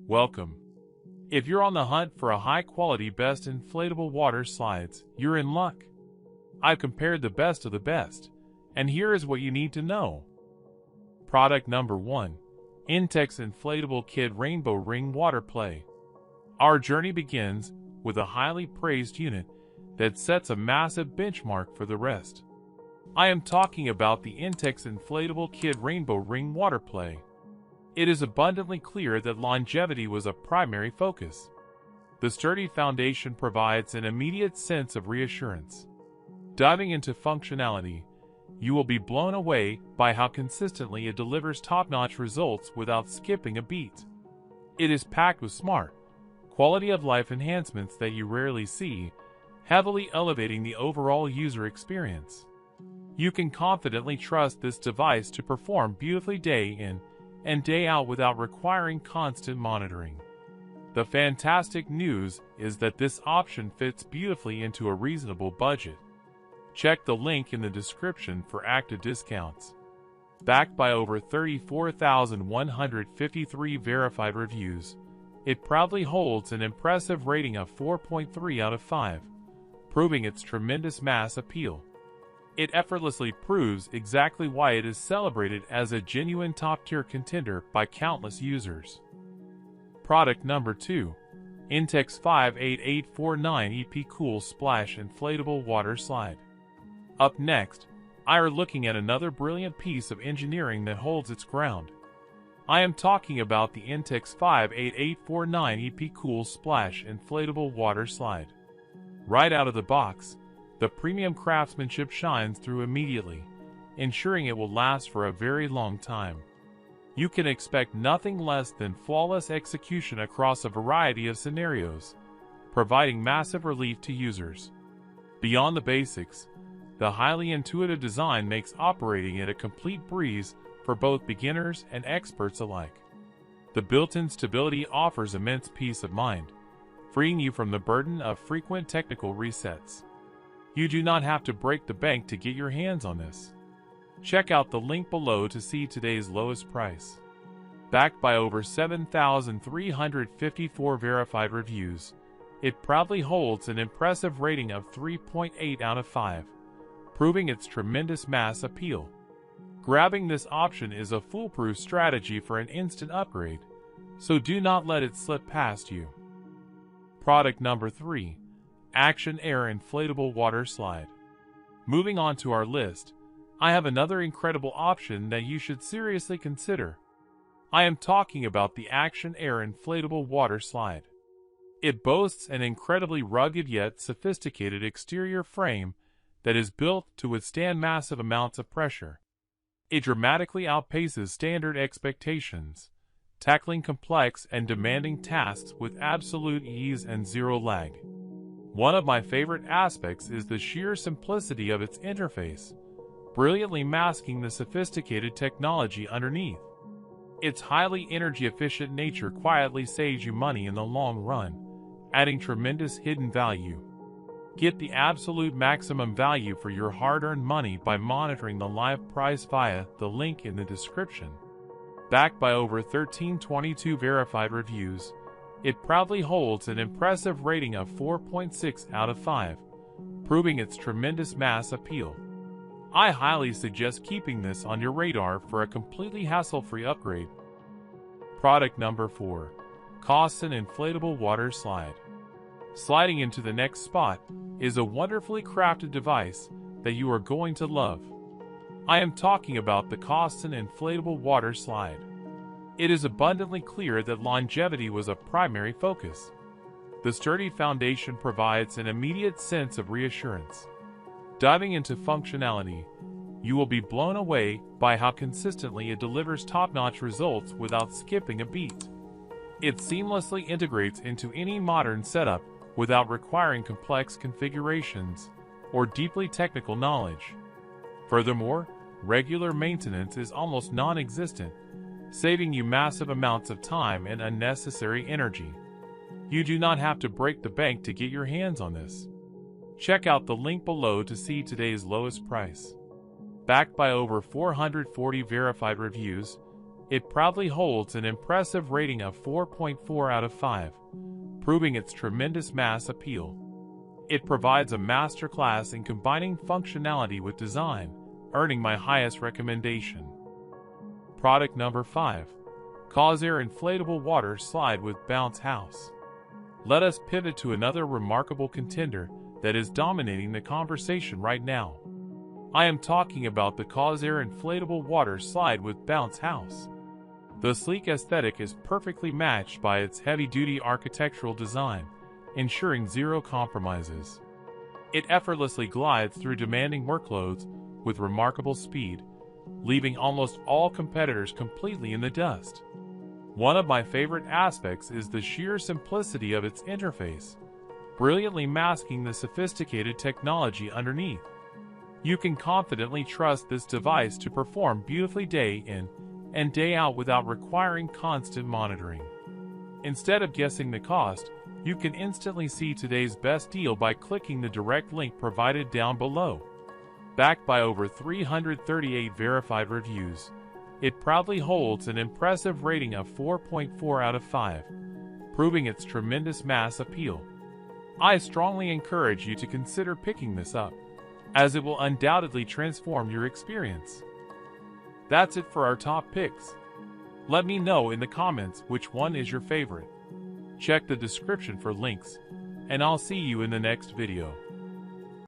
Welcome. If you're on the hunt for a high-quality best inflatable water slides, you're in luck. I've compared the best of the best, and here is what you need to know. Product number 1. INTEX Inflatable Kid Rainbow Ring Water Play. Our journey begins with a highly praised unit that sets a massive benchmark for the rest. I am talking about the INTEX Inflatable Kid Rainbow Ring Water Play. It is abundantly clear that longevity was a primary focus. The sturdy foundation provides an immediate sense of reassurance. Diving into functionality, you will be blown away by how consistently it delivers top-notch results without skipping a beat. It is packed with smart, quality-of-life enhancements that you rarely see, heavily elevating the overall user experience. You can confidently trust this device to perform beautifully day in and day out without requiring constant monitoring. The fantastic news is that this option fits beautifully into a reasonable budget. Check the link in the description for active discounts. Backed by over 34,153 verified reviews, it proudly holds an impressive rating of 4.3 out of 5, proving its tremendous mass appeal. It effortlessly proves exactly why it is celebrated as a genuine top-tier contender by countless users. Product number 2. INTEX 58849 EP Kool Splash Inflatable Water Slide. Up next, I are looking at another brilliant piece of engineering that holds its ground. I am talking about the INTEX 58849 EP Kool Splash Inflatable Water Slide. Right out of the box, the premium craftsmanship shines through immediately, ensuring it will last for a very long time. You can expect nothing less than flawless execution across a variety of scenarios, providing massive relief to users. Beyond the basics, the highly intuitive design makes operating it a complete breeze for both beginners and experts alike. The built-in stability offers immense peace of mind, freeing you from the burden of frequent technical resets. You do not have to break the bank to get your hands on this. Check out the link below to see today's lowest price. Backed by over 7,354 verified reviews, it proudly holds an impressive rating of 3.8 out of 5, proving its tremendous mass appeal. Grabbing this option is a foolproof strategy for an instant upgrade, so do not let it slip past you. Product number 3. Causeair Inflatable Water Slide. Moving on to our list, I have another incredible option that you should seriously consider. I am talking about the Causeair Inflatable Water Slide. It boasts an incredibly rugged yet sophisticated exterior frame that is built to withstand massive amounts of pressure. It dramatically outpaces standard expectations, tackling complex and demanding tasks with absolute ease and zero lag. One of my favorite aspects is the sheer simplicity of its interface, brilliantly masking the sophisticated technology underneath. Its highly energy-efficient nature quietly saves you money in the long run, adding tremendous hidden value. Get the absolute maximum value for your hard-earned money by monitoring the live price via the link in the description. Backed by over 1,322 verified reviews, it proudly holds an impressive rating of 4.6 out of 5, proving its tremendous mass appeal. I highly suggest keeping this on your radar for a completely hassle-free upgrade. Product number 4. Costzon Inflatable Water Slide. Sliding into the next spot is a wonderfully crafted device that you are going to love. I am talking about the Costzon Inflatable Water Slide. It is abundantly clear that longevity was a primary focus. The sturdy foundation provides an immediate sense of reassurance. Diving into functionality, you will be blown away by how consistently it delivers top-notch results without skipping a beat. It seamlessly integrates into any modern setup without requiring complex configurations or deeply technical knowledge. Furthermore, regular maintenance is almost non-existent, saving you massive amounts of time and unnecessary energy. You do not have to break the bank to get your hands on this. Check out the link below to see today's lowest price. Backed by over 440 verified reviews, It proudly holds an impressive rating of 4.4 out of 5, proving its tremendous mass appeal. It provides a masterclass in combining functionality with design, earning my highest recommendation. Product number 5. Causeair Inflatable Water Slide with Bounce House. Let us pivot to another remarkable contender that is dominating the conversation right now. I am talking about the Causeair Inflatable Water Slide with Bounce House. The sleek aesthetic is perfectly matched by its heavy-duty architectural design, ensuring zero compromises. It effortlessly glides through demanding workloads with remarkable speed, leaving almost all competitors completely in the dust. One of my favorite aspects is the sheer simplicity of its interface, brilliantly masking the sophisticated technology underneath. You can confidently trust this device to perform beautifully day in and day out without requiring constant monitoring. Instead of guessing the cost, you can instantly see today's best deal by clicking the direct link provided down below. Backed by over 338 verified reviews, it proudly holds an impressive rating of 4.4 out of 5, proving its tremendous mass appeal. I strongly encourage you to consider picking this up, as it will undoubtedly transform your experience. That's it for our top picks. Let me know in the comments which one is your favorite. Check the description for links, and I'll see you in the next video.